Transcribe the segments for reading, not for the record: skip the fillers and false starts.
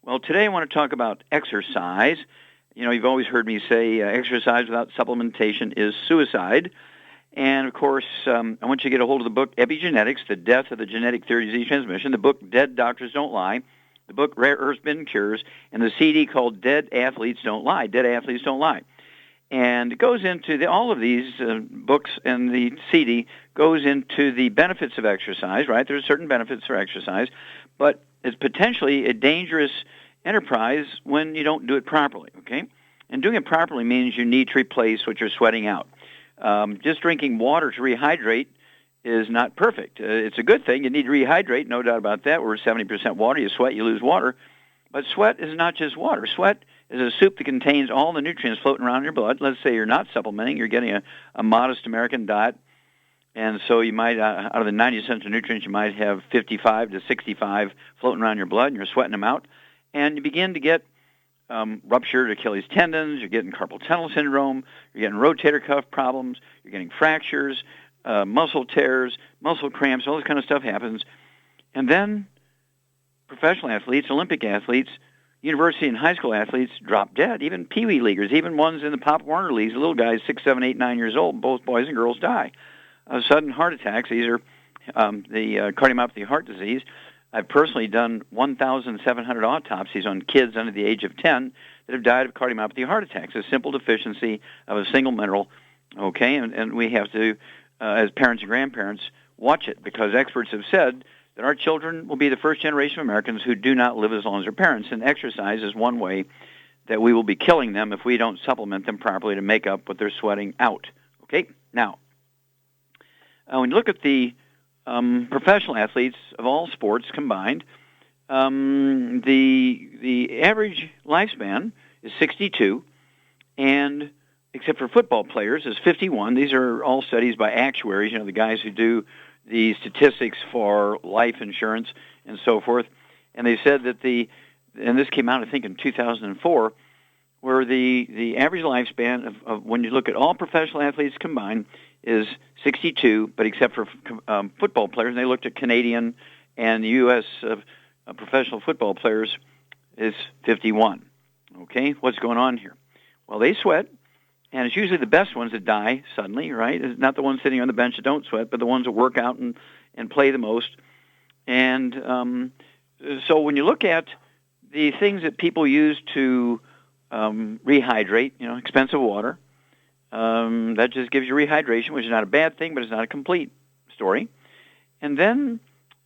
Well, today I want to talk about exercise. You know, you've always heard me say exercise without supplementation is suicide. And, of course, I want you to get a hold of the book Epigenetics, The Death of the Genetic Theory of Disease Transmission, the book Dead Doctors Don't Lie, the book Rare Earth Bin Cures, and the CD called Dead Athletes Don't Lie, Dead Athletes Don't Lie. And it goes into all of these books, and the CD goes into the benefits of exercise, right? There's certain benefits for exercise, but it's potentially a dangerous enterprise when you don't do it properly, okay? And doing it properly means you need to replace what you're sweating out. Just drinking water to rehydrate is not perfect. It's a good thing. You need to rehydrate, no doubt about that. We're 70% water. You sweat, you lose water. But sweat is not just water. Sweat is a soup that contains all the nutrients floating around in your blood. Let's say you're not supplementing. You're getting a modest American diet. And so you might, out of the 90 cents of nutrients, you might have 55 to 65 floating around your blood, and you're sweating them out. And you begin to get ruptured Achilles tendons, you're getting carpal tunnel syndrome, you're getting rotator cuff problems, you're getting fractures, muscle tears, muscle cramps, all this kind of stuff happens. And then professional athletes, Olympic athletes, university and high school athletes drop dead. Even Pee-wee leaguers, even ones in the Pop Warner leagues, the little guys, 6, 7, 8, 9 years old, both boys and girls die. Sudden heart attacks, these are the cardiomyopathy heart disease. I've personally done 1,700 autopsies on kids under the age of 10 that have died of cardiomyopathy heart attacks, a simple deficiency of a single mineral, okay? And we have to, as parents and grandparents, watch it, because experts have said that our children will be the first generation of Americans who do not live as long as their parents, and exercise is one way that we will be killing them if we don't supplement them properly to make up what they're sweating out, okay? Now, when you look at the professional athletes of all sports combined, the average lifespan is 62, and except for football players is 51. These are all studies by actuaries, you know, the guys who do the statistics for life insurance and so forth. And they said that and this came out I think in 2004, where the average lifespan of when you look at all professional athletes combined is 62, but except for football players, and they looked at Canadian and the U.S. Professional football players, is 51. Okay, what's going on here? Well, they sweat, and it's usually the best ones that die suddenly, right? It's not the ones sitting on the bench that don't sweat, but the ones that work out and play the most. And so when you look at the things that people use to rehydrate, you know, expensive water, that just gives you rehydration, which is not a bad thing, but it's not a complete story. And then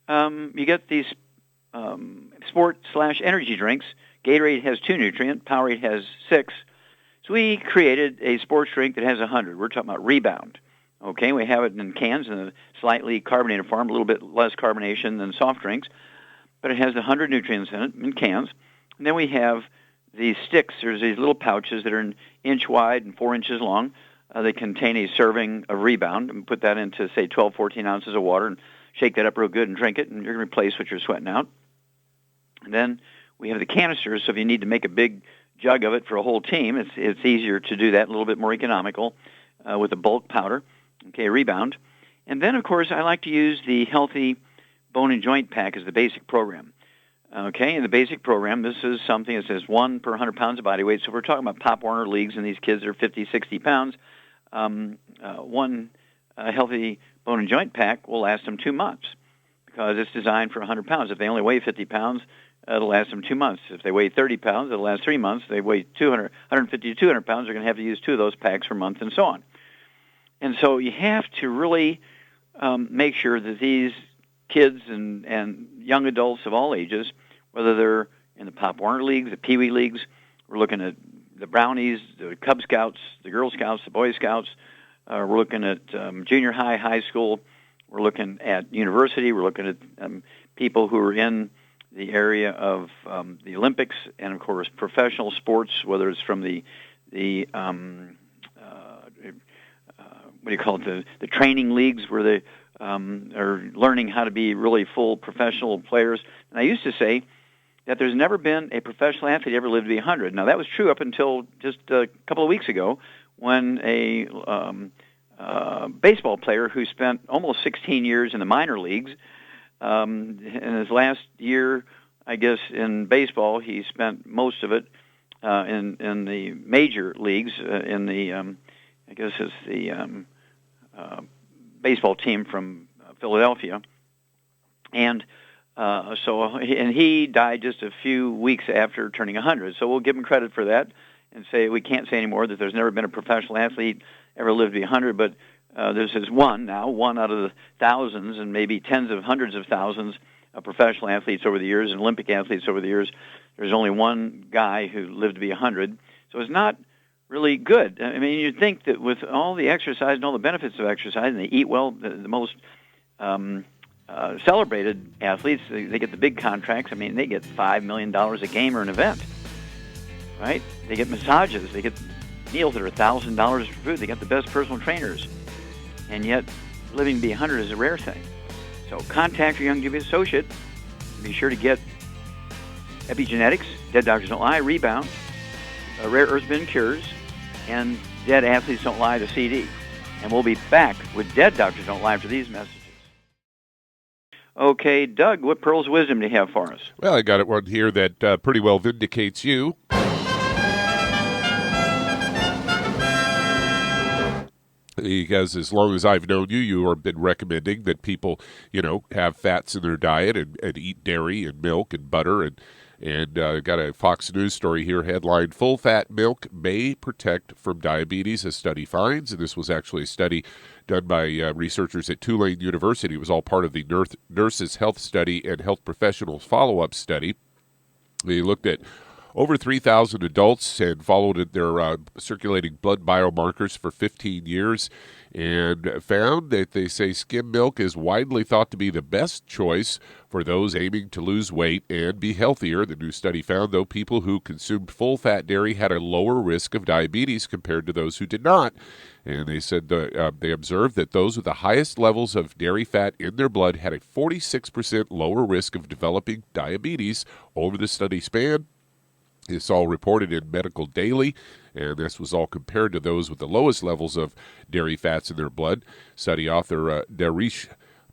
you get these sport/energy drinks. Gatorade has 2 nutrients. Powerade has 6. So we created a sports drink that has 100. We're talking about Rebound. Okay, we have it in cans in a slightly carbonated form, a little bit less carbonation than soft drinks, but it has 100 nutrients in it in cans. And then we have these sticks. There's these little pouches that are an inch wide and 4 inches long. They contain a serving of Rebound, and put that into, say, 12, 14 ounces of water, and shake that up real good and drink it, and you're going to replace what you're sweating out. And then we have the canisters, so if you need to make a big jug of it for a whole team, it's easier to do that, a little bit more economical with a bulk powder, okay, Rebound. And then, of course, I like to use the Healthy Bone and Joint Pack as the basic program. Okay, in the basic program, this is something that says 1 per 100 pounds of body weight. So if we're talking about Pop Warner leagues and these kids are 50, 60 pounds, one Healthy Bone and Joint Pack will last them 2 months, because it's designed for 100 pounds. If they only weigh 50 pounds, it'll last them 2 months. If they weigh 30 pounds, it'll last 3 months. If they weigh 150 to 200 pounds, they're going to have to use 2 of those packs per month, and so on. And so you have to really make sure that these kids and young adults of all ages, whether they're in the Pop Warner leagues, the Pee-wee leagues, we're looking at the Brownies, the Cub Scouts, the Girl Scouts, the Boy Scouts, we're looking at junior high, high school, we're looking at university, we're looking at people who are in the area of the Olympics, and of course professional sports, whether it's from the what do you call it, the training leagues where they are learning how to be really full professional players. And I used to say that there's never been a professional athlete ever lived to be 100. Now, that was true up until just a couple of weeks ago, when a baseball player who spent almost 16 years in the minor leagues, in his last year I guess in baseball, he spent most of it in the major leagues, in the, I guess it's the baseball team from Philadelphia. And he died just a few weeks after turning 100. So we'll give him credit for that and say we can't say anymore that there's never been a professional athlete ever lived to be 100, but this is one out of the thousands and maybe tens of hundreds of thousands of professional athletes over the years and Olympic athletes over the years. There's only one guy who lived to be 100. So it's not really good. I mean, you'd think that with all the exercise and all the benefits of exercise, and they eat well, the most celebrated athletes, they get the big contracts. I mean, they get $5 million a game or an event, right? They get massages. They get meals that are $1,000 for food. They got the best personal trainers. And yet, living to be 100 is a rare thing. So contact your Youngevity associate. Be sure to get epigenetics, Dead Doctors Don't Lie, Rebound, Rare Earth Bin Cures, and Dead Athletes Don't Lie, the CD. And we'll be back with Dead Doctors Don't Lie after these messages. Okay, Doug, what pearls of wisdom do you have for us? Well, I got one here that pretty well vindicates you. Because as long as I've known you, you have been recommending that people, have fats in their diet and eat dairy and milk and butter. And got a Fox News story here, headline, Full-Fat Milk May Protect from Diabetes, a study finds. And this was actually a study done by researchers at Tulane University. It was all part of the Nurses Health Study and Health Professionals Follow-Up Study. They looked at over 3,000 adults and followed their circulating blood biomarkers for 15 years and found that they say skim milk is widely thought to be the best choice for those aiming to lose weight and be healthier. The new study found, though, people who consumed full-fat dairy had a lower risk of diabetes compared to those who did not. And they said they observed that those with the highest levels of dairy fat in their blood had a 46% lower risk of developing diabetes over the study span. It's all reported in Medical Daily, and this was all compared to those with the lowest levels of dairy fats in their blood. Study author Darish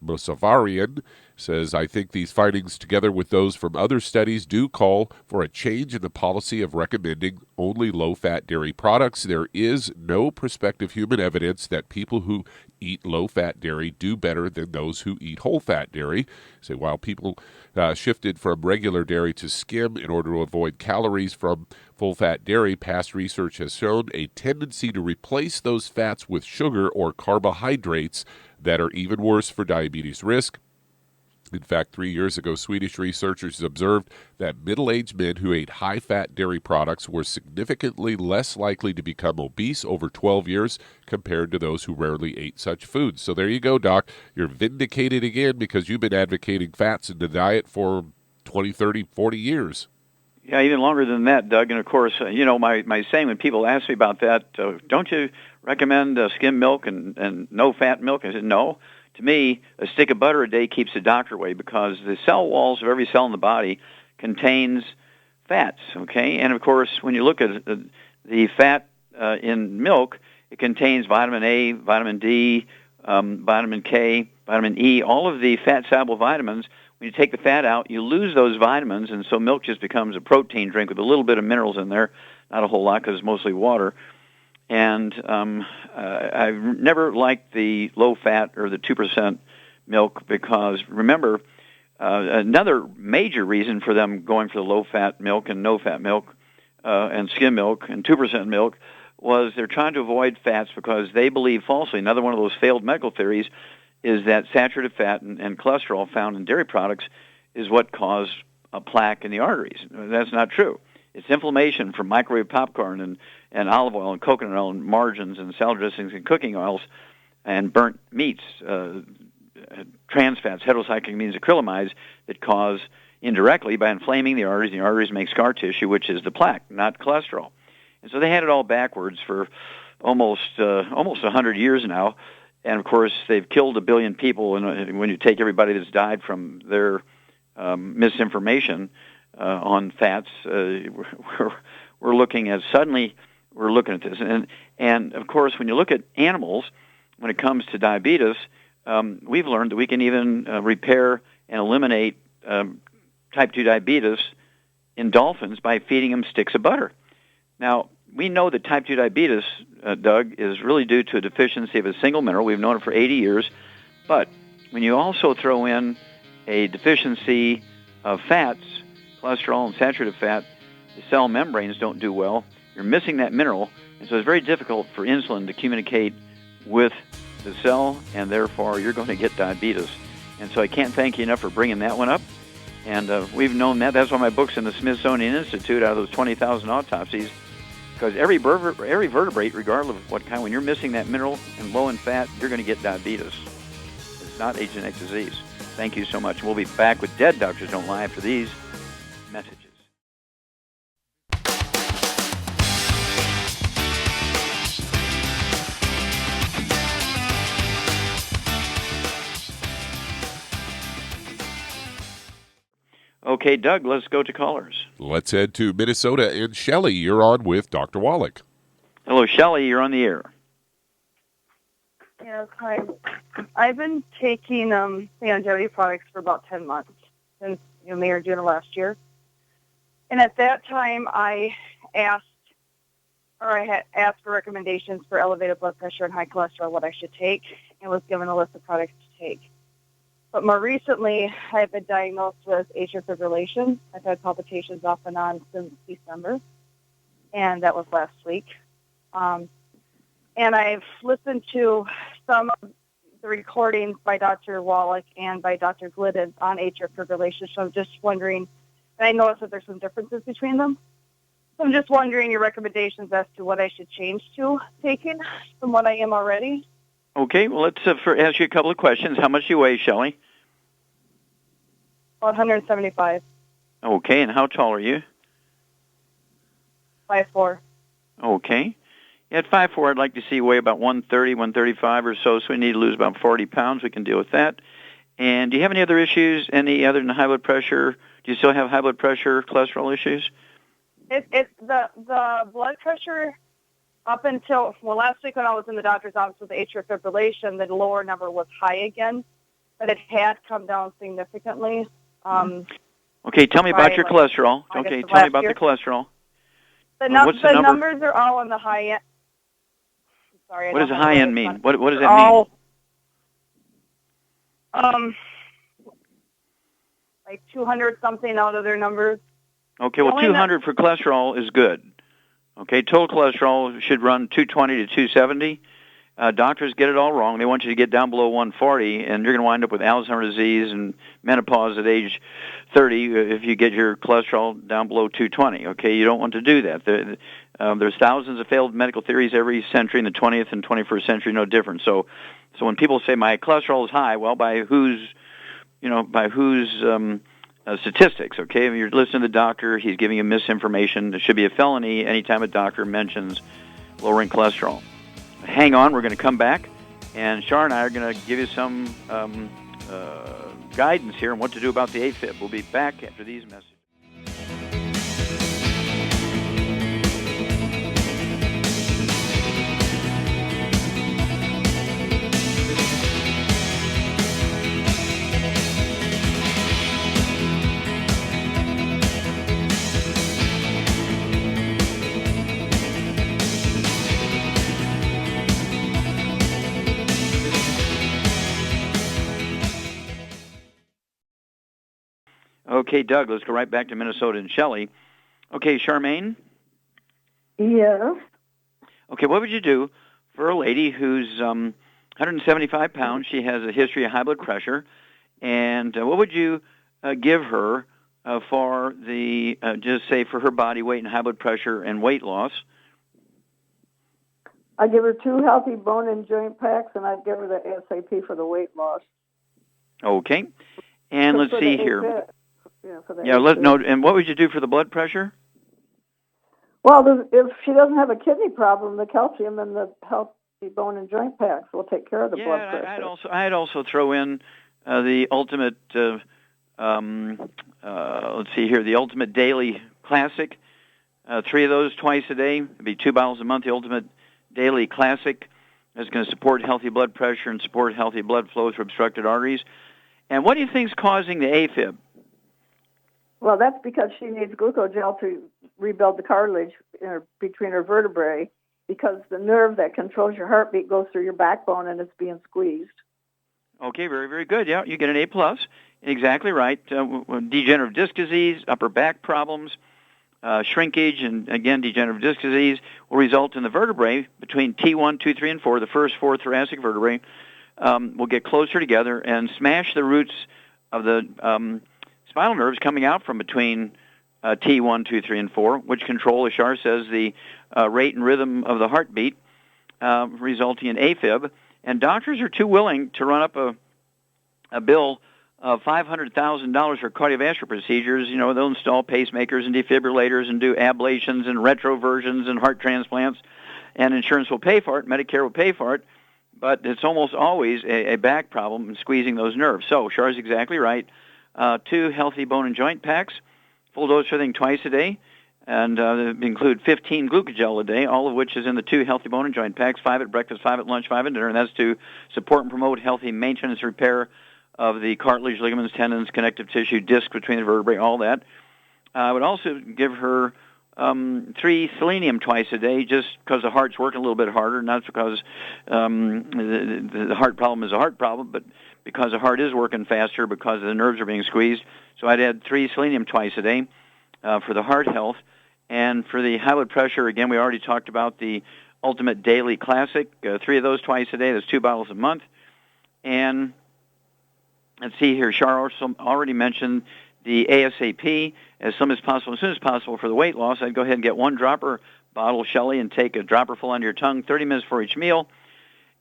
Mosavarian says, I think these findings, together with those from other studies, do call for a change in the policy of recommending only low-fat dairy products. There is no prospective human evidence that people who eat low-fat dairy do better than those who eat whole-fat dairy. So while people shifted from regular dairy to skim in order to avoid calories from full-fat dairy, past research has shown a tendency to replace those fats with sugar or carbohydrates that are even worse for diabetes risk. In fact, 3 years ago, Swedish researchers observed that middle-aged men who ate high-fat dairy products were significantly less likely to become obese over 12 years compared to those who rarely ate such foods. So there you go, Doc. You're vindicated again because you've been advocating fats in the diet for 20, 30, 40 years. Yeah, even longer than that, Doug. And, of course, my saying when people ask me about that, don't you recommend skim milk and no-fat milk? I said, no. To me, a stick of butter a day keeps the doctor away because the cell walls of every cell in the body contains fats, okay? And, of course, when you look at the fat in milk, it contains vitamin A, vitamin D, vitamin K, vitamin E, all of the fat-soluble vitamins. When you take the fat out, you lose those vitamins, and so milk just becomes a protein drink with a little bit of minerals in there, not a whole lot because it's mostly water. And I've never liked the low-fat or the 2% milk because, remember, another major reason for them going for the low-fat milk and no-fat milk and skim milk and 2% milk was they're trying to avoid fats because they believe falsely. Another one of those failed medical theories is that saturated fat and cholesterol found in dairy products is what cause a plaque in the arteries. That's not true. It's inflammation from microwave popcorn and olive oil and coconut oil and margarines and salad dressings and cooking oils and burnt meats, trans fats, heterocyclamines, acrylamides that cause indirectly by inflaming the arteries. And the arteries make scar tissue, which is the plaque, not cholesterol. And so they had it all backwards for almost 100 years now. And, of course, they've killed 1 billion people. And when you take everybody that's died from their misinformation on fats, we're looking at this. And of course, when you look at animals, when it comes to diabetes, we've learned that we can even repair and eliminate type 2 diabetes in dolphins by feeding them sticks of butter. Now, we know that type 2 diabetes, Doug, is really due to a deficiency of a single mineral. We've known it for 80 years. But when you also throw in a deficiency of fats, cholesterol and saturated fat, the cell membranes don't do well. You're missing that mineral, and so it's very difficult for insulin to communicate with the cell, and therefore you're going to get diabetes. And so I can't thank you enough for bringing that one up. And we've known that. That's why my book's in the Smithsonian Institute out of those 20,000 autopsies, because every vertebrate, regardless of what kind, when you're missing that mineral and low in fat, you're going to get diabetes. It's not a genetic disease. Thank you so much. We'll be back with Dead Doctors Don't Lie after these messages. Okay, Doug, let's go to callers. Let's head to Minnesota. And Shelly, you're on with Dr. Wallach. Hello, Shelly, you're on the air. Yes, hi. I've been taking longevity products for about 10 months, since May or June of last year. And at that time, I had asked for recommendations for elevated blood pressure and high cholesterol, what I should take, and was given a list of products to take. But more recently, I've been diagnosed with atrial fibrillation. I've had palpitations off and on since December, and that was last week. And I've listened to some of the recordings by Dr. Wallach and by Dr. Glidden on atrial fibrillation, so I'm just wondering, and I noticed that there's some differences between them. So I'm just wondering your recommendations as to what I should change to taking from what I am already. Okay, well, let's ask you a couple of questions. How much do you weigh, Shelly? About 175. Okay, and how tall are you? 5'4". Okay. At 5'4", I'd like to see you weigh about 130, 135 or so, so we need to lose about 40 pounds. We can deal with that. And do you have any other issues, any other than high blood pressure? Do you still have high blood pressure, cholesterol issues? It's the blood pressure up until, last week when I was in the doctor's office with atrial fibrillation, the lower number was high again, but it had come down significantly. Okay, tell me about your cholesterol. Okay, tell me about the cholesterol. The numbers are all on the high end. Sorry, what does the high end mean? What does that mean? Like 200 something out of their numbers. Okay, well, 200 for cholesterol is good. Okay, total cholesterol should run 220 to 270. Doctors get it all wrong. They want you to get down below 140, and you're going to wind up with Alzheimer's disease and menopause at age 30 if you get your cholesterol down below 220. Okay, you don't want to do that. There's thousands of failed medical theories every century, in the 20th and 21st century, no different. So when people say my cholesterol is high, well, by whose statistics? Okay, if you're listening to the doctor, he's giving you misinformation. It should be a felony anytime a doctor mentions lowering cholesterol. Hang on, we're going to come back, and Shar and I are going to give you some guidance here on what to do about the AFib. We'll be back after these messages. Okay, Doug, let's go right back to Minnesota and Shelly. Okay, Charmaine? Yes. Okay, what would you do for a lady who's 175 pounds? She has a history of high blood pressure. And what would you give her for the, just say, for her body weight and high blood pressure and weight loss? I'd give her 2 healthy bone and joint packs, and I'd give her the SAP for the weight loss. Okay. And let's see here. And what would you do for the blood pressure? Well, if she doesn't have a kidney problem, the calcium and the healthy bone and joint packs will take care of the blood pressure. I'd also throw in the ultimate, let's see here, the Ultimate Daily Classic. 3 of those twice a day. It'd be 2 bottles a month. The Ultimate Daily Classic is going to support healthy blood pressure and support healthy blood flow through obstructed arteries. And what do you think is causing the AFib? Well, that's because she needs glucogel to rebuild the cartilage between her vertebrae, because the nerve that controls your heartbeat goes through your backbone and it's being squeezed. Okay, very, very good. Yeah, you get an A+. Exactly right. Degenerative disc disease, upper back problems, shrinkage, and again, degenerative disc disease will result in the vertebrae between T1, 2, 3, and 4, the first 4 thoracic vertebrae, will get closer together and smash the roots of the spinal nerves coming out from between T1, 2, 3, and 4, which control, as Shar says, the rate and rhythm of the heartbeat, resulting in AFib. And doctors are too willing to run up a bill of $500,000 for cardiovascular procedures. You know, they'll install pacemakers and defibrillators and do ablations and retroversions and heart transplants, and insurance will pay for it, Medicare will pay for it, but it's almost always a back problem in squeezing those nerves. So Char's exactly right. 2 healthy bone and joint packs, full dose everything twice a day, and they include 15 glucogel a day, all of which is in the 2 healthy bone and joint packs, 5 at breakfast, 5 at lunch, 5 at dinner, and that's to support and promote healthy maintenance and repair of the cartilage, ligaments, tendons, connective tissue, disc between the vertebrae, all that. I would also give her 3 selenium twice a day, just because the heart's working a little bit harder, not because the heart problem is a heart problem, but because the heart is working faster because the nerves are being squeezed. So I'd add 3 selenium twice a day for the heart health. And for the high blood pressure, again, we already talked about the Ultimate Daily Classic, 3 of those twice a day. That's 2 bottles a month. And let's see here, Char also already mentioned the ASAP, as soon as possible for the weight loss. I'd go ahead and get 1 dropper bottle, Shelly, and take a dropper full under your tongue 30 minutes before each meal,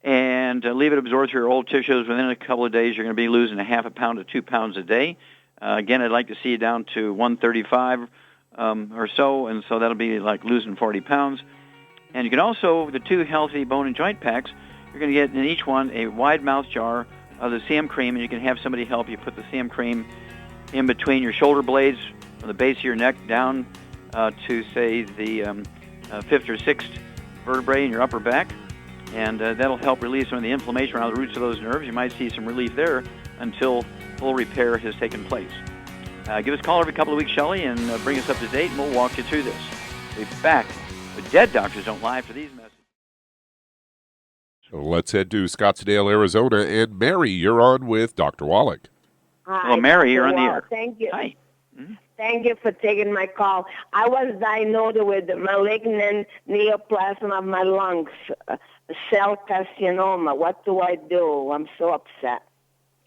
and leave it absorb through your old tissues. Within a couple of days, you're going to be losing a half a pound to 2 pounds a day. Again, I'd like to see you down to 135 or so, and so that'll be like losing 40 pounds. And you can also, the 2 healthy bone and joint packs, you're going to get in each one a wide mouth jar of the CM cream, and you can have somebody help you put the CM cream in between your shoulder blades from the base of your neck down to, say, the 5th or 6th vertebrae in your upper back, and that'll help release some of the inflammation around the roots of those nerves. You might see some relief there until full repair has taken place. Give us a call every couple of weeks, Shelly, and bring us up to date, and we'll walk you through this. We'll be back with Dead Doctors Don't Lie for these messages. So let's head to Scottsdale, Arizona, and Mary, you're on with Dr. Wallach. Hi, Well, Mary, you're on the Wallach. air. Thank you. Hi. Mm-hmm. Thank you for taking my call. I was diagnosed with malignant neoplasm of my lungs, cell carcinoma. What do I do? I'm so upset.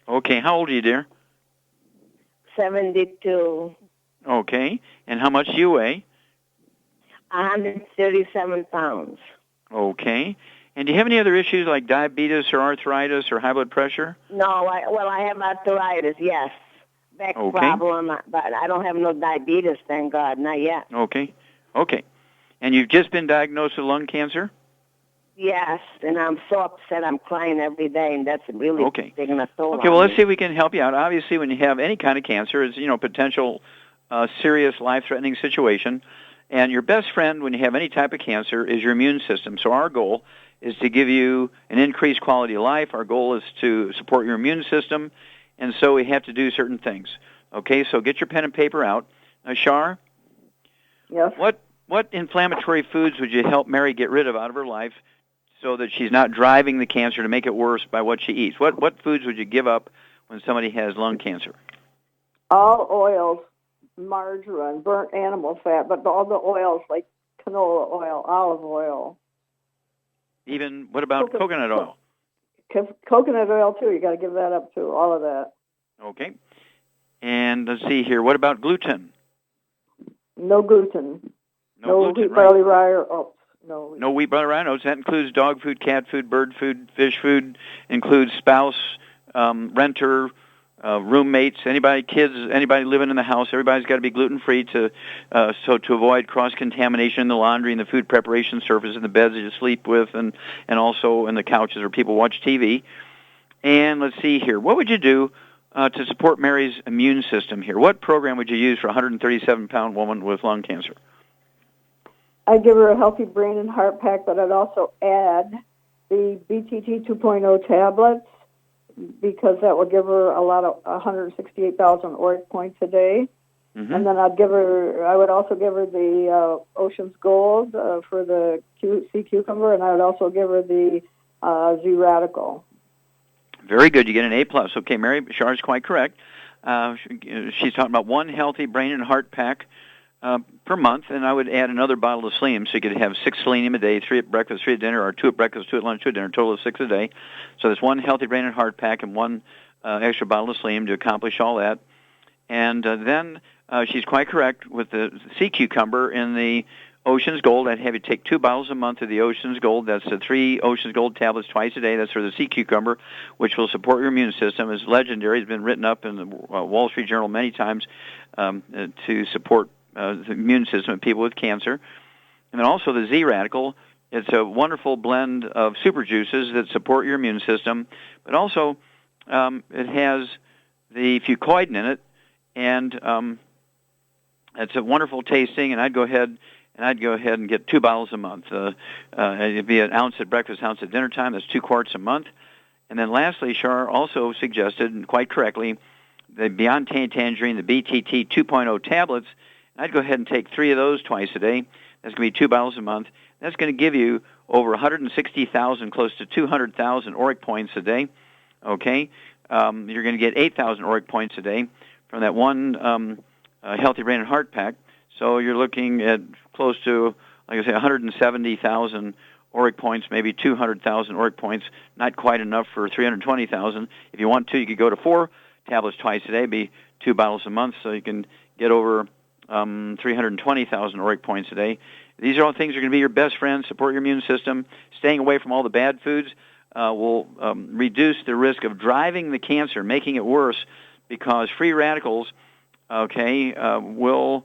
Okay, how old are you, dear? 72. Okay, and how much do you weigh? 137 pounds. Okay, and do you have any other issues like diabetes or arthritis or high blood pressure? No, I have arthritis, yes. Back problem, but I don't have no diabetes, thank God, not yet. Okay. And you've just been diagnosed with lung cancer? Yes, and I'm so upset. I'm crying every day, and that's really taking a toll on Okay, well, let's me. see if we can help you out. Obviously, when you have any kind of cancer, it's, potential serious life-threatening situation. And your best friend when you have any type of cancer is your immune system. So our goal is to give you an increased quality of life. Our goal is to support your immune system. And so we have to do certain things. Okay, so get your pen and paper out. Shar? Yes? What inflammatory foods would you help Mary get rid of out of her life so that she's not driving the cancer to make it worse by what she eats? What foods would you give up when somebody has lung cancer? All oils, margarine, burnt animal fat, but all the oils like canola oil, olive oil. Even, what about coconut oil? Coconut oil, too. You got to give that up, too, all of that. Okay. And let's see here. What about gluten? No gluten. No gluten, wheat, barley, rye, or oats. No wheat, barley, rye, oats. That includes dog food, cat food, bird food, fish food. Includes spouse, renter, roommates, anybody, kids, anybody living in the house. Everybody's got to be gluten-free to avoid cross-contamination in the laundry and the food preparation surface in the beds that you sleep with, and also in the couches where people watch TV. And let's see here. What would you do to support Mary's immune system here? What program would you use for a 137-pound woman with lung cancer? I'd give her a healthy brain and heart pack, but I'd also add the BTT 2.0 tablets, because that will give her a lot of 168,000 ORIC points a day. Mm-hmm. And then I would also give her the Ocean's Gold for the sea cucumber, and I would also give her the Z Radical. Very good. You get an A+. Okay, Mary Bashar is quite correct. She's talking about one healthy brain and heart pack per month, and I would add another bottle of selenium, so you could have 6 selenium a day, 3 at breakfast, 3 at dinner, or 2 at breakfast, 2 at lunch, 2 at dinner, a total of 6 a day. So there's one healthy brain and heart pack and one extra bottle of selenium to accomplish all that. And then she's quite correct with the sea cucumber in the Ocean's Gold. I'd have you take 2 bottles a month of the Ocean's Gold. That's the 3 Ocean's Gold tablets twice a day. That's for the sea cucumber, which will support your immune system. It's legendary. It's been written up in the Wall Street Journal many times to support the immune system of people with cancer. And then also the Z Radical. It's a wonderful blend of super juices that support your immune system, but also it has the fucoidan in it, and it's a wonderful tasting. And I'd go ahead and get 2 bottles a month. It'd be an ounce at breakfast, ounce at dinner time. That's 2 quarts a month. And then lastly, Shar also suggested, and quite correctly, the Beyond Tangerine, the BTT 2.0 tablets. I'd go ahead and take 3 of those twice a day. That's going to be 2 bottles a month. That's going to give you over 160,000, close to 200,000 auric points a day. Okay? You're going to get 8,000 auric points a day from that one healthy brain and heart pack. So you're looking at close to, like I say, 170,000 auric points, maybe 200,000 auric points. Not quite enough for 320,000. If you want to, you could go to 4 tablets twice a day, be 2 bottles a month, so you can get over 320,000 auric points a day. These are all things that are going to be your best friends, support your immune system. Staying away from all the bad foods will reduce the risk of driving the cancer, making it worse, because free radicals, will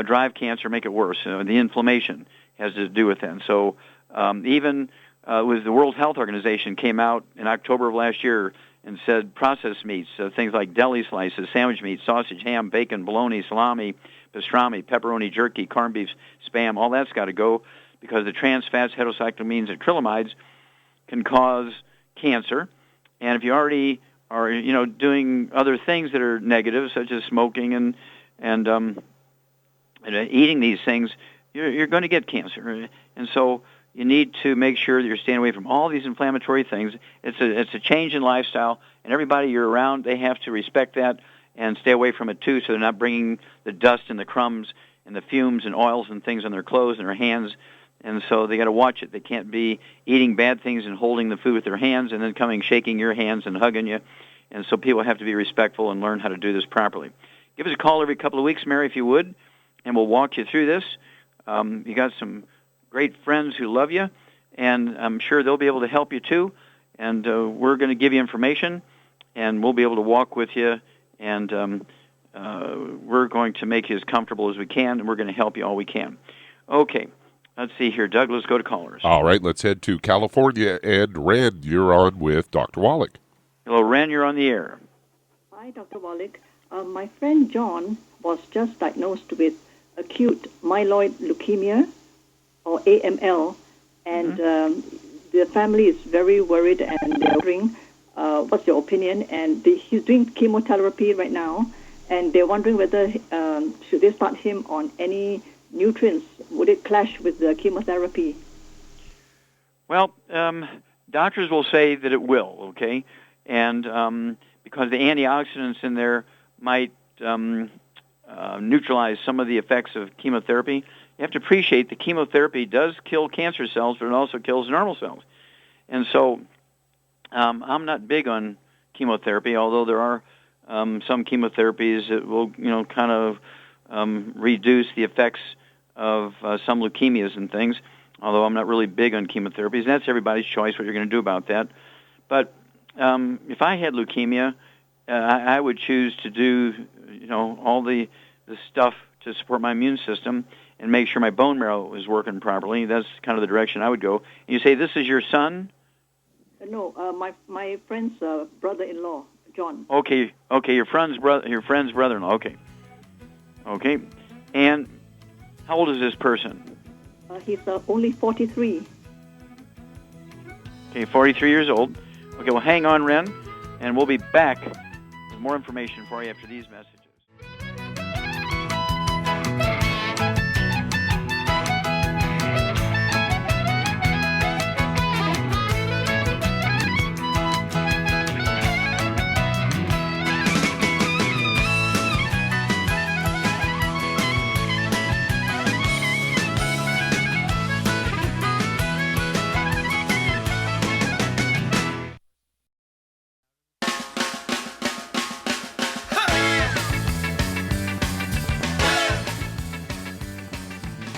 drive cancer, make it worse. The inflammation has to do with that. So even with the World Health Organization came out in October of last year and said processed meats, things like deli slices, sandwich meat, sausage, ham, bacon, bologna, salami, pastrami, pepperoni, jerky, corned beef, Spam, all that's got to go because the trans fats, heterocyclamines, and acrylamides can cause cancer. And if you already are, doing other things that are negative, such as smoking and eating these things, you're going to get cancer. And so you need to make sure that you're staying away from all these inflammatory things. It's a change in lifestyle, and everybody you're around, they have to respect that and stay away from it too, so they're not bringing the dust and the crumbs and the fumes and oils and things on their clothes and their hands. And so they got to watch it. They can't be eating bad things and holding the food with their hands and then shaking your hands and hugging you. And so people have to be respectful and learn how to do this properly. Give us a call every couple of weeks, Mary, if you would, and we'll walk you through this. You got some great friends who love you, and I'm sure they'll be able to help you too. And we're going to give you information, and we'll be able to walk with you, and we're going to make you as comfortable as we can, and we're going to help you all we can. Okay, let's see here. Doug, let's go to callers. All right, let's head to California. And Ren, you're on with Dr. Wallach. Hello, Ren, you're on the air. Hi, Dr. Wallach. My friend John was just diagnosed with acute myeloid leukemia, or AML, and the family is very worried and they're wondering what's your opinion. And he's doing chemotherapy right now, and they're wondering whether should they start him on any nutrients? Would it clash with the chemotherapy? Well, doctors will say that it will, okay? And because the antioxidants in there might neutralize some of the effects of chemotherapy, you have to appreciate the chemotherapy does kill cancer cells, but it also kills normal cells. And so I'm not big on chemotherapy, although there are some chemotherapies that will, kind of reduce the effects of some leukemias and things, although I'm not really big on chemotherapies. And that's everybody's choice what you're going to do about that. But if I had leukemia, I would choose to do, all the stuff to support my immune system and make sure my bone marrow is working properly. That's kind of the direction I would go. And you say this is your son? No, my friend's brother-in-law, John. Okay, your friend's brother-in-law. Okay, and how old is this person? He's only 43. Okay, 43 years old. Okay, well, hang on, Ren, and we'll be back with more information for you after these messages.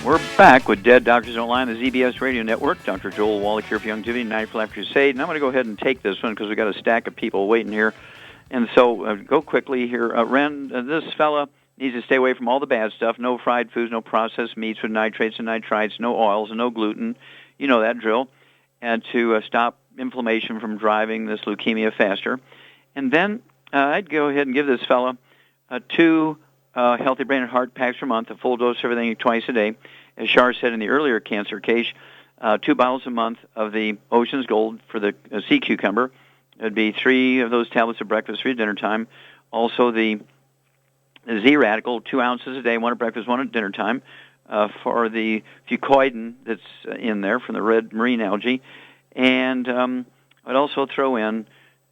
We're back with Dead Doctors Don't Lie on the ZBS Radio Network. Dr. Joel Wallach here for Youngevity, Night for Life Crusade. And I'm going to go ahead and take this one because we've got a stack of people waiting here. And so go quickly here. Ren, this fella needs to stay away from all the bad stuff. No fried foods, no processed meats with nitrates and nitrites, no oils and no gluten. You know that drill. And to stop inflammation from driving this leukemia faster. And then I'd go ahead and give this fella 2 Healthy Brain and Heart packs per month, a full dose of everything twice a day. As Shar said in the earlier cancer case, 2 bottles a month of the Ocean's Gold for the sea cucumber. It'd be 3 of those tablets at breakfast, 3 at dinner time. Also the Z-Radical, 2 ounces a day, 1 at breakfast, 1 at dinner time, for the fucoidan that's in there from the red marine algae. And I'd also throw in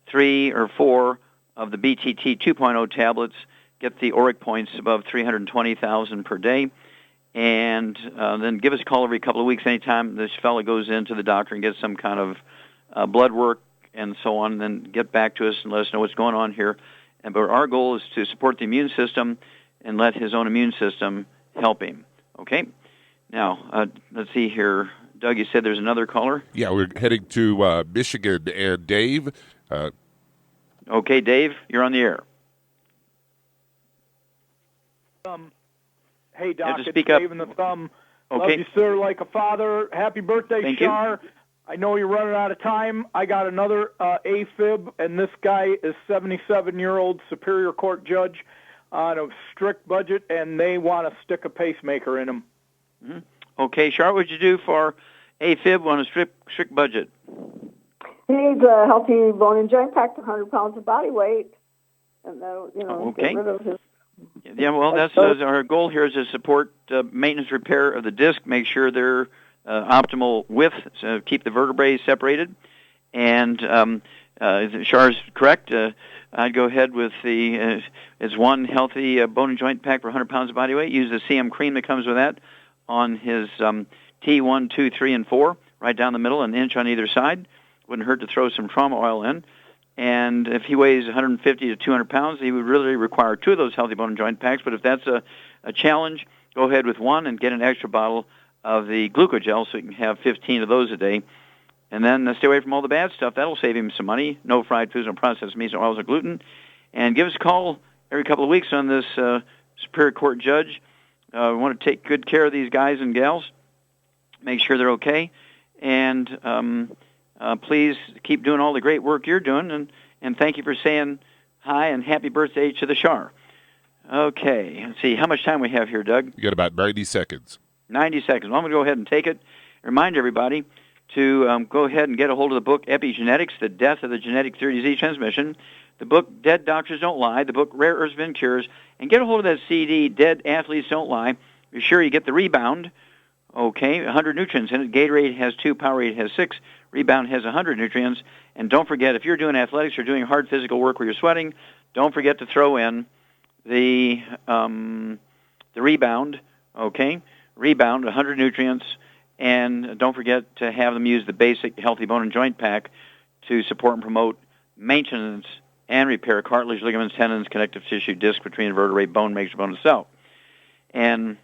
3 or 4 of the BTT 2.0 tablets, get the auric points above 320,000 per day, and then give us a call every couple of weeks anytime this fellow goes into the doctor and gets some kind of blood work and so on, and then get back to us and let us know what's going on here. But our goal is to support the immune system and let his own immune system help him. Okay? Now, let's see here. Doug, you said there's another caller? Yeah, we're heading to Michigan. And Dave? Okay, Dave, you're on the air. Hey, Doc, it's Dave in the Thumb. Okay. Love you, sir, like a father. Happy birthday, Thank Shar. I know you're running out of time. I got another AFib, and this guy is 77-year-old Superior Court judge on a strict budget, and they want to stick a pacemaker in him. Mm-hmm. Okay, Shar, what would you do for AFib on a strict budget? He needs a healthy bone and joint pack to 100 pounds of body weight, and that'll, okay. Get rid of his... Yeah, well, that's our goal here is to support maintenance repair of the disc, make sure they're optimal width, so keep the vertebrae separated. And Char's correct. I'd go ahead with it's 1 healthy bone and joint pack for 100 pounds of body weight. Use the CM cream that comes with that on his T1, 2, 3, and 4, right down the middle, an inch on either side. Wouldn't hurt to throw some trauma oil in. And if he weighs 150 to 200 pounds, he would really require 2 of those healthy bone and joint packs. But if that's a challenge, go ahead with 1 and get an extra bottle of the glucogel so you can have 15 of those a day. And then stay away from all the bad stuff. That'll save him some money. No fried foods, no processed meats, no oils, or gluten. And give us a call every couple of weeks on this Superior Court judge. We want to take good care of these guys and gals, make sure they're okay. And please keep doing all the great work you're doing, and thank you for saying hi and happy birthday to the Shar. Okay, let's see. How much time we have here, Doug? You got about 90 seconds. 90 seconds. Well, I'm going to go ahead and take it. Remind everybody to go ahead and get a hold of the book Epigenetics, The Death of the Genetic Theory of Disease Transmission, the book Dead Doctors Don't Lie, the book Rare Earths and Cures, and get a hold of that CD, Dead Athletes Don't Lie. Be sure you get the Rebound. Okay, 100 nutrients in it. Gatorade has 2, Powerade has 6. Rebound has 100 nutrients. And don't forget, if you're doing athletics or doing hard physical work where you're sweating, don't forget to throw in the Rebound, okay? Rebound, 100 nutrients. And don't forget to have them use the basic healthy bone and joint pack to support and promote maintenance and repair cartilage, ligaments, tendons, connective tissue, disc between the vertebrae, bone makes the bone itself. And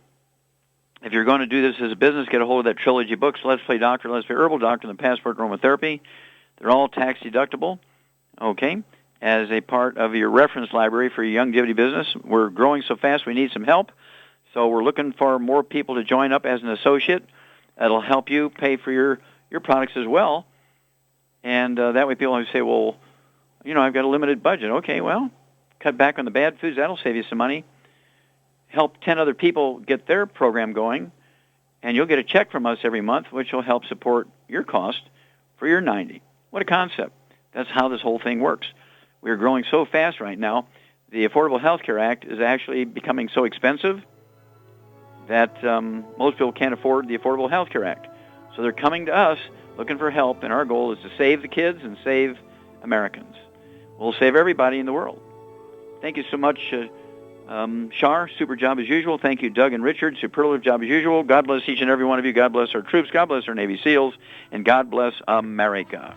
if you're going to do this as a business, get a hold of that trilogy of books, Let's Play Doctor, Let's Play Herbal Doctor, and the Passport Aromatherapy. They're all tax deductible, okay, as a part of your reference library for your Youngevity business. We're growing so fast we need some help, so we're looking for more people to join up as an associate. That'll help you pay for your products as well. And that way people always say, well, I've got a limited budget. Okay, well, cut back on the bad foods. That'll save you some money. Help 10 other people get their program going, and you'll get a check from us every month, which will help support your cost for your 90. What a concept. That's how this whole thing works. We're growing so fast right now. The Affordable Health Care Act is actually becoming so expensive that most people can't afford the Affordable Health Care Act. So they're coming to us looking for help, and our goal is to save the kids and save Americans. We'll save everybody in the world. Thank you so much, Shar. Super job as usual. Thank you, Doug and Richard. Superlative job as usual. God bless each and every one of you. God bless our troops. God bless our Navy SEALs. And God bless America.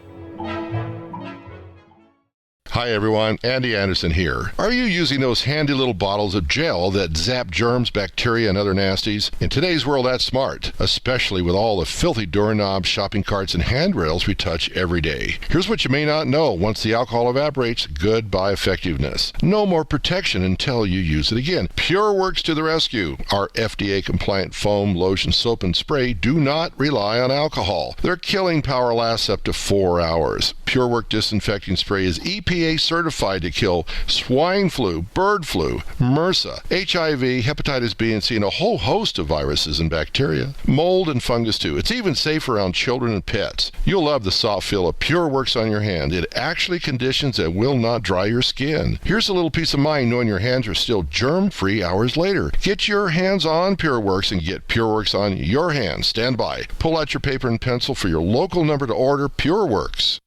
Hi everyone, Andy Anderson here. Are you using those handy little bottles of gel that zap germs, bacteria, and other nasties? In today's world, that's smart, especially with all the filthy doorknobs, shopping carts, and handrails we touch every day. Here's what you may not know. Once the alcohol evaporates, goodbye effectiveness. No more protection until you use it again. PureWorks to the rescue. Our FDA-compliant foam, lotion, soap, and spray do not rely on alcohol. Their killing power lasts up to 4 hours. PureWorks disinfecting spray is EPA certified to kill swine flu, bird flu, MRSA, HIV, hepatitis B and C, and a whole host of viruses and bacteria. Mold and fungus too. It's even safe around children and pets. You'll love the soft feel of PureWorks on your hand. It actually conditions and will not dry your skin. Here's a little peace of mind knowing your hands are still germ-free hours later. Get your hands on PureWorks and get PureWorks on your hands. Stand by. Pull out your paper and pencil for your local number to order PureWorks.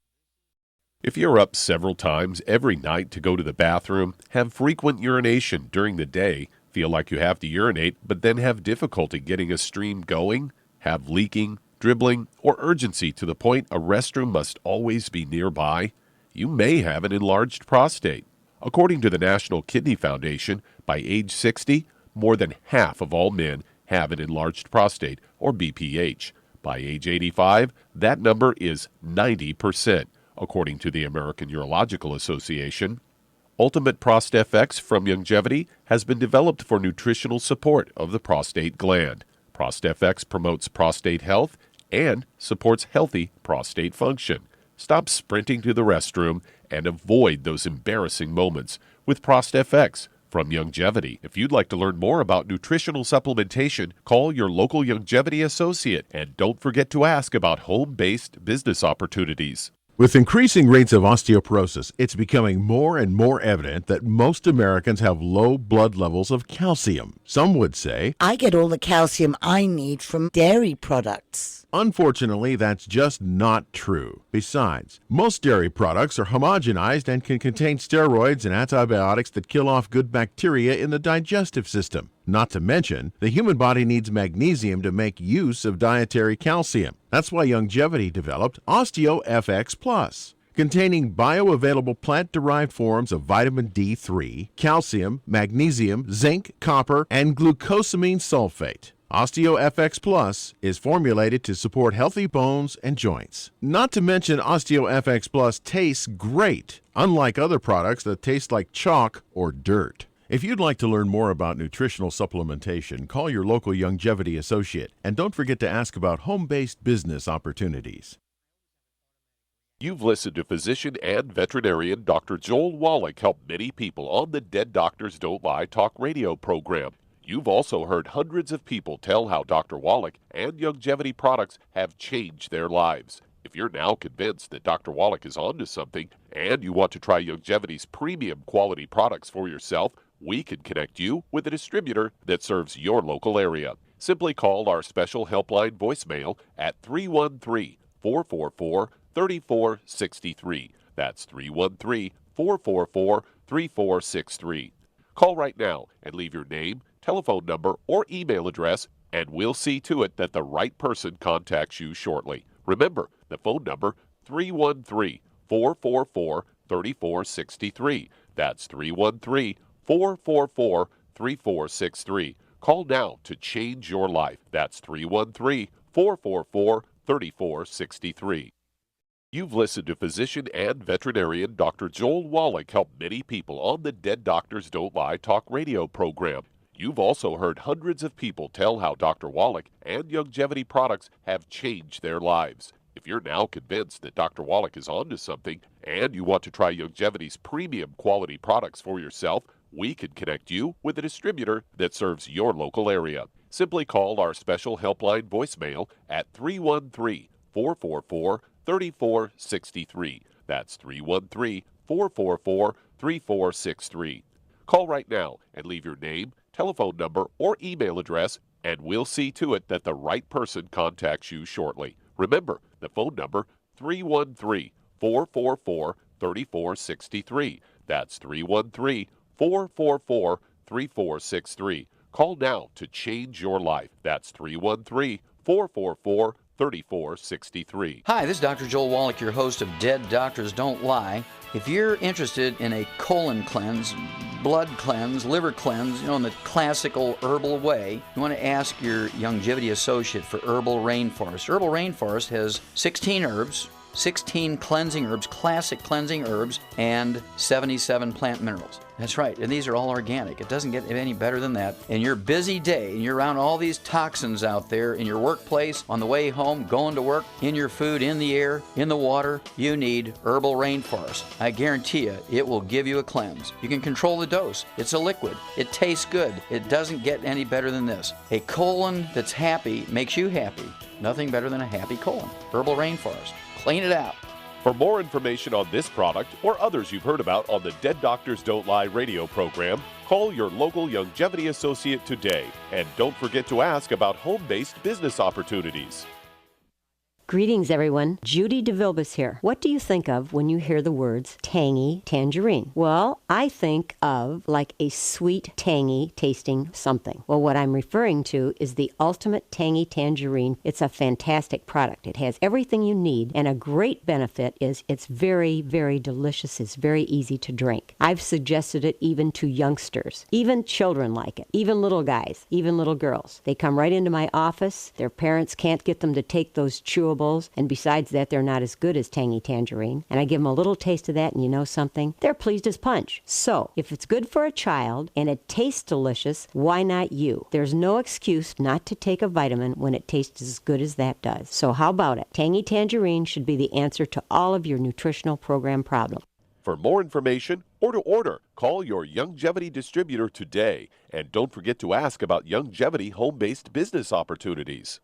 If you're up several times every night to go to the bathroom, have frequent urination during the day, feel like you have to urinate but then have difficulty getting a stream going, have leaking, dribbling, or urgency to the point a restroom must always be nearby, you may have an enlarged prostate. According to the National Kidney Foundation, by age 60, more than half of all men have an enlarged prostate, or BPH. By age 85, that number is 90%. According to the American Urological Association. Ultimate ProstFX from Youngevity has been developed for nutritional support of the prostate gland. ProstFX promotes prostate health and supports healthy prostate function. Stop sprinting to the restroom and avoid those embarrassing moments with ProstFX from Youngevity. If you'd like to learn more about nutritional supplementation, call your local Youngevity associate and don't forget to ask about home-based business opportunities. With increasing rates of osteoporosis, it's becoming more and more evident that most Americans have low blood levels of calcium. Some would say, I get all the calcium I need from dairy products. Unfortunately, that's just not true. Besides, most dairy products are homogenized and can contain steroids and antibiotics that kill off good bacteria in the digestive system. Not to mention, the human body needs magnesium to make use of dietary calcium. That's why Youngevity developed OsteoFX Plus, containing bioavailable plant-derived forms of vitamin D3, calcium, magnesium, zinc, copper, and glucosamine sulfate. OsteoFX Plus is formulated to support healthy bones and joints. Not to mention, OsteoFX Plus tastes great, unlike other products that taste like chalk or dirt. If you'd like to learn more about nutritional supplementation, call your local Youngevity associate, and don't forget to ask about home-based business opportunities. You've listened to physician and veterinarian Dr. Joel Wallach help many people on the Dead Doctors Don't Lie talk radio program. You've also heard hundreds of people tell how Dr. Wallach and Youngevity products have changed their lives. If you're now convinced that Dr. Wallach is onto something and you want to try Youngevity's premium quality products for yourself, we can connect you with a distributor that serves your local area. Simply call our special helpline voicemail at 313-444-3463. That's 313-444-3463. Call right now and leave your name, telephone number, or email address, and we'll see to it that the right person contacts you shortly. Remember, the phone number, 313-444-3463. That's 313-444-3463. Call now to change your life. That's 313-444-3463. You've listened to physician and veterinarian Dr. Joel Wallach help many people on the Dead Doctors Don't Lie talk radio program. You've also heard hundreds of people tell how Dr. Wallach and Youngevity products have changed their lives. If you're now convinced that Dr. Wallach is onto something and you want to try Youngevity's premium quality products for yourself, we can connect you with a distributor that serves your local area. Simply call our special helpline voicemail at 313-444-3463. That's 313-444-3463. Call right now and leave your name, telephone number, or email address, and we'll see to it that the right person contacts you shortly. Remember, the phone number, 313-444-3463. That's 313-444-3463. Call now to change your life. That's 313-444-3463. 3463. Hi, this is Dr. Joel Wallach, your host of Dead Doctors Don't Lie. If you're interested in a colon cleanse, blood cleanse, liver cleanse, in the classical herbal way, you want to ask your longevity associate for Herbal Rainforest. Herbal Rainforest has 16 herbs, 16 cleansing herbs, classic cleansing herbs, and 77 plant minerals. That's right, and these are all organic. It doesn't get any better than that. In your busy day, and you're around all these toxins out there in your workplace, on the way home, going to work, in your food, in the air, in the water, you need Herbal Rainforest. I guarantee you, it will give you a cleanse. You can control the dose. It's a liquid. It tastes good. It doesn't get any better than this. A colon that's happy makes you happy. Nothing better than a happy colon. Herbal Rainforest. Clean it out. For more information on this product or others you've heard about on the Dead Doctors Don't Lie radio program, call your local longevity associate today. And don't forget to ask about home-based business opportunities. Greetings, everyone. Judy DeVilbus here. What do you think of when you hear the words tangy tangerine? Well, I think of like a sweet, tangy tasting something. Well, what I'm referring to is the Ultimate Tangy Tangerine. It's a fantastic product. It has everything you need, and a great benefit is it's very, very delicious. It's very easy to drink. I've suggested it even to youngsters. Even children like it. Even little guys. Even little girls. They come right into my office. Their parents can't get them to take those chewable, and besides that, they're not as good as Tangy Tangerine. And I give them a little taste of that, and you know something? They're pleased as punch. So, if it's good for a child and it tastes delicious, why not you? There's no excuse not to take a vitamin when it tastes as good as that does. So how about it? Tangy Tangerine should be the answer to all of your nutritional program problems. For more information or to order, call your longevity distributor today. And don't forget to ask about longevity home-based business opportunities.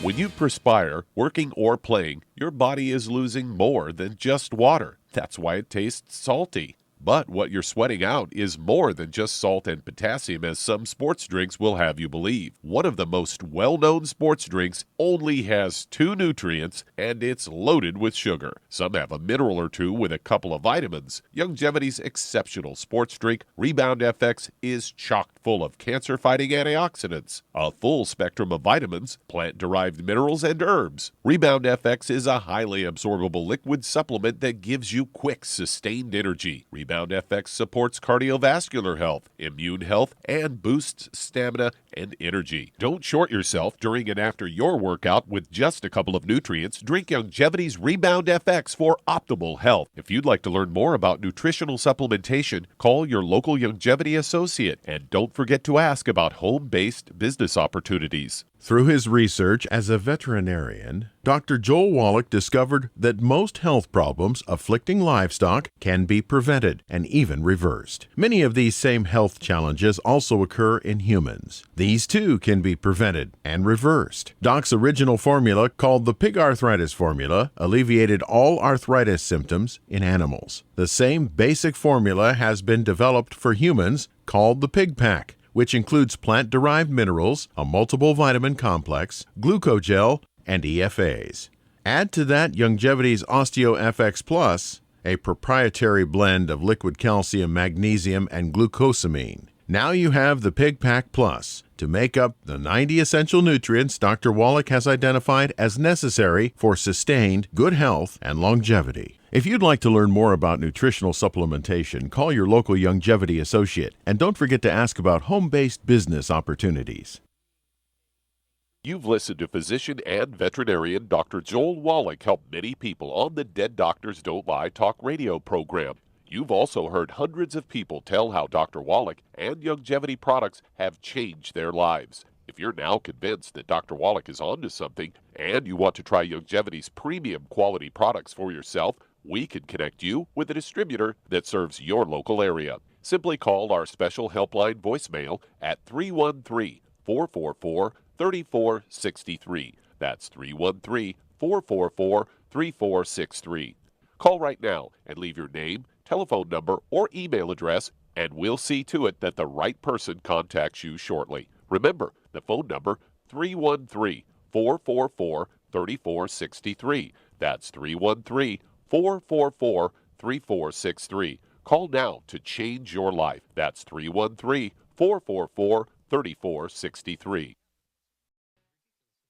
When you perspire, working or playing, your body is losing more than just water. That's why it tastes salty. But what you're sweating out is more than just salt and potassium, as some sports drinks will have you believe. One of the most well-known sports drinks only has 2 nutrients, and it's loaded with sugar. Some have a mineral or 2 with a couple of vitamins. Longevity's exceptional sports drink, Rebound FX, is chock full of cancer-fighting antioxidants, a full spectrum of vitamins, plant-derived minerals, and herbs. Rebound FX is a highly absorbable liquid supplement that gives you quick, sustained energy. Rebound FX supports cardiovascular health, immune health, and boosts stamina and energy. Don't short yourself during and after your workout with just a couple of nutrients. Drink Longevity's Rebound FX for optimal health. If you'd like to learn more about nutritional supplementation, call your local longevity associate. And don't forget to ask about home-based business opportunities. Through his research as a veterinarian, Dr. Joel Wallach discovered that most health problems afflicting livestock can be prevented and even reversed. Many of these same health challenges also occur in humans. These too can be prevented and reversed. Doc's original formula, called the pig arthritis formula, alleviated all arthritis symptoms in animals. The same basic formula has been developed for humans, called the Pig Pack, which includes plant-derived minerals, a multiple vitamin complex, glucogel, and EFAs. Add to that Longevity's OsteoFX Plus, a proprietary blend of liquid calcium, magnesium, and glucosamine. Now you have the Pig Pack Plus to make up the 90 essential nutrients Dr. Wallach has identified as necessary for sustained good health and longevity. If you'd like to learn more about nutritional supplementation, call your local longevity associate, and don't forget to ask about home-based business opportunities. You've listened to physician and veterinarian Dr. Joel Wallach help many people on the Dead Doctors Don't Lie talk radio program. You've also heard hundreds of people tell how Dr. Wallach and longevity products have changed their lives. If you're now convinced that Dr. Wallach is onto something and you want to try Longevity's premium quality products for yourself, we can connect you with a distributor that serves your local area. Simply call our special helpline voicemail at 313-444-3463. That's 313-444-3463. Call right now and leave your name, telephone number, or email address, and we'll see to it that the right person contacts you shortly. Remember, the phone number, 313-444-3463. That's 313-444-3463. Call now to change your life. That's 313-444-3463.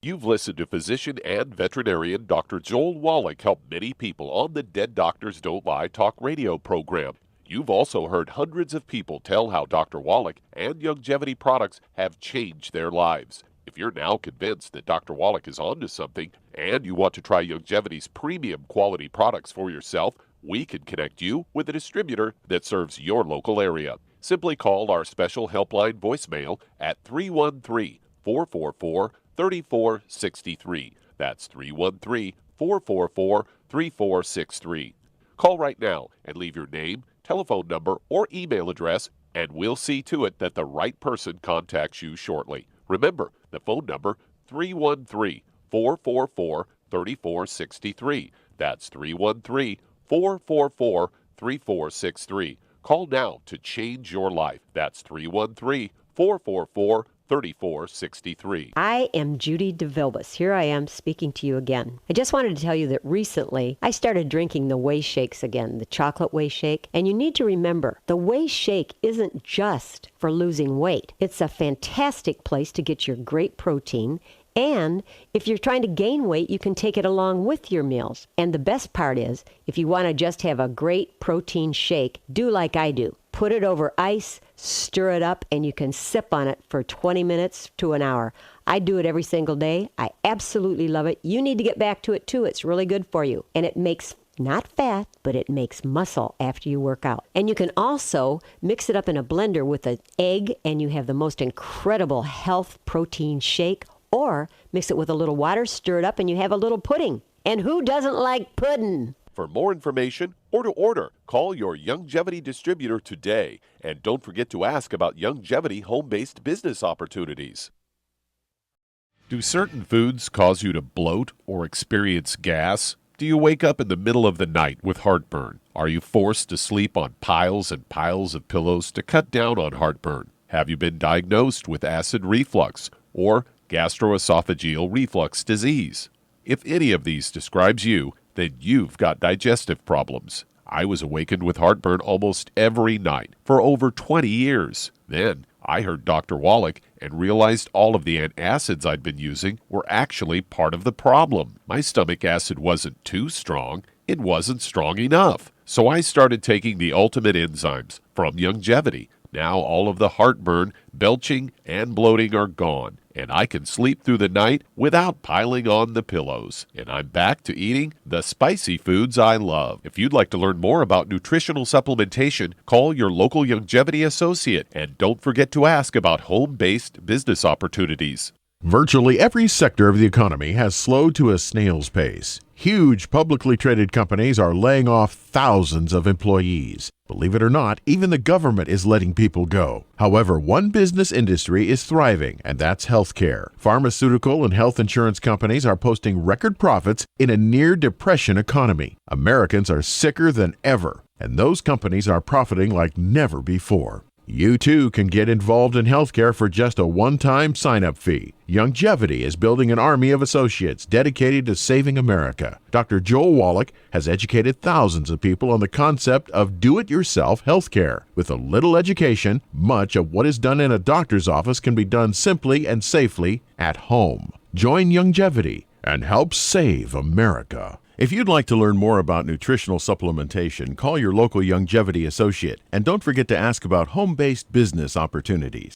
You've listened to physician and veterinarian Dr. Joel Wallach help many people on the Dead Doctors Don't Lie talk radio program. You've also heard hundreds of people tell how Dr. Wallach and Youngevity products have changed their lives. If you're now convinced that Dr. Wallach is onto something and you want to try Youngevity's premium quality products for yourself, we can connect you with a distributor that serves your local area. Simply call our special helpline voicemail at 313-444-3463. That's 313-444-3463. Call right now and leave your name, telephone number, or email address, and we'll see to it that the right person contacts you shortly. Remember, the phone number, 313-444-3463. That's 313-444-3463. Call now to change your life. That's 313-444-3463. I am Judy DeVilbus. Here I am speaking to you again. I just wanted to tell you that recently I started drinking the Whey Shakes again, the chocolate Whey Shake. And you need to remember, the Whey Shake isn't just for losing weight. It's a fantastic place to get your great protein. And if you're trying to gain weight, you can take it along with your meals. And the best part is, if you want to just have a great protein shake, do like I do. Put it over ice, stir it up, and you can sip on it for 20 minutes to an hour. I do it every single day. I absolutely love it. You need to get back to it too. It's really good for you. And it makes not fat, but it makes muscle after you work out. And you can also mix it up in a blender with an egg, and you have the most incredible health protein shake. Or mix it with a little water, stir it up, and you have a little pudding. And who doesn't like pudding? For more information or to order, call your Youngevity distributor today. And don't forget to ask about Youngevity home-based business opportunities. Do certain foods cause you to bloat or experience gas? Do you wake up in the middle of the night with heartburn? Are you forced to sleep on piles and piles of pillows to cut down on heartburn? Have you been diagnosed with acid reflux or gastroesophageal reflux disease? If any of these describes you, then you've got digestive problems. I was awakened with heartburn almost every night for over 20 years. Then I heard Dr. Wallach and realized all of the antacids I'd been using were actually part of the problem. My stomach acid wasn't too strong, it wasn't strong enough. So I started taking the ultimate enzymes from Youngevity. Now all of the heartburn, belching, and bloating are gone, and I can sleep through the night without piling on the pillows. And I'm back to eating the spicy foods I love. If you'd like to learn more about nutritional supplementation, call your local Youngevity associate, and don't forget to ask about home-based business opportunities. Virtually every sector of the economy has slowed to a snail's pace. Huge publicly traded companies are laying off thousands of employees. Believe it or not, even the government is letting people go. However, one business industry is thriving, and that's healthcare. Pharmaceutical and health insurance companies are posting record profits in a near-depression economy. Americans are sicker than ever, and those companies are profiting like never before. You too can get involved in healthcare for just a one-time sign-up fee. Youngevity is building an army of associates dedicated to saving America. Dr. Joel Wallach has educated thousands of people on the concept of do-it-yourself healthcare. With a little education, much of what is done in a doctor's office can be done simply and safely at home. Join Youngevity and help save America. If you'd like to learn more about nutritional supplementation, call your local Youngevity associate, and don't forget to ask about home-based business opportunities.